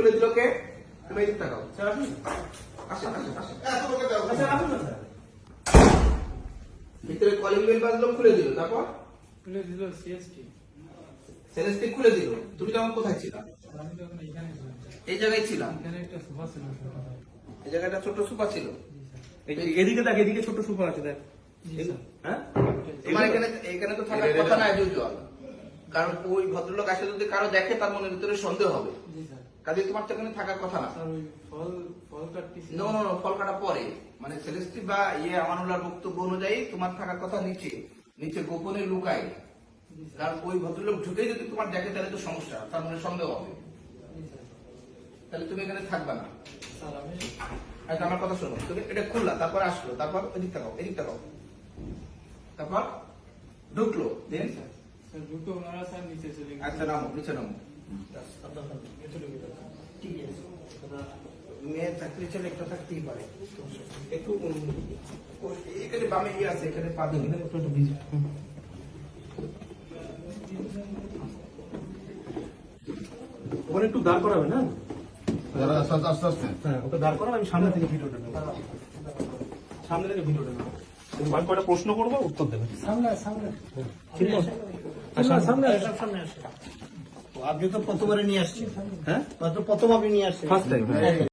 খুলে দিল কে? তুমি এদিক তাকাও। আসেন আসেন আসেন। ভিতরে কলিং বেল বাজলো, খুলে দিল, তারপর খুলে দিল সিএসটি। সেলেস্টি খুলে দিল। তুমি তখন কোথায় ছিলা? আমি তখন এখানে ছিলাম। এই জায়গায় ছিলাম। এখানে একটা সোফা ছিল। এই জায়গাটা ছোট সোফা ছিল। এদিকে দেখ, এদিকে ছোট সোফা আছে দেখ। জি স্যার। হ্যাঁ, তোমার এখানে তো থাকার কথা না ইউজুয়াল, কারণ ওই ভদ্রলোক আসে যদি কারো দেখে তার মনের ভিতরে সন্দেহ হবে। জি স্যার। কাজে তোমার তো এখানে থাকার কথা না। স্যার ওই ফল কাটতেছি। নো নো নো, ফল কাটা পরে, মানে সেলেস্টি বা আমানুল্লাহর বক্তব্য অনুযায়ী তোমার থাকার কথা নিচে, নিচে গোপনে লুকায়। জি স্যার। কারণ ওই ভদ্রলোক ঢুকেই যদি তোমার দেখে তাহলে তো সমস্যা, তার মনে সন্দেহ হবে। জি স্যার। তাহলে তুমি এখানে থাকবা না। স্যার আমি আচ্ছা আমার কথা শোনো, তুমি এটা খুললা, তারপর আসলো, তারপর এদিক তাকাও, এদিক তাকাও, তারপর ঢুকলো, দেন স্যার দুটো ওনারা স্যার নিচে চলে গেছে। আচ্ছা নামো, নিচে নামো। ঠিক আছে। মেয়ের চাকরি ছেলে একটা থাকতেই পারে, একটু এখানে বামে আছে, এখানে পা দিন, একটু ভিজে। ওখানে একটু দাঁড় করাবে না? আস্তে আস্তে আস্তে হ্যাঁ, ওটা দাঁড় করাবে, আমি সামনে থেকে ভিডিওটা নেবো। সামনে থেকে ভিডিওটা নেবো। আমি কয়টা প্রশ্ন করবো, উত্তর দেবে। সামনে ঠিক আছে? সামনে আপনি তো প্রথমবারে নিয়ে আসছেন, হ্যাঁ, প্রথম আপনি নিয়ে আসছেন। First time.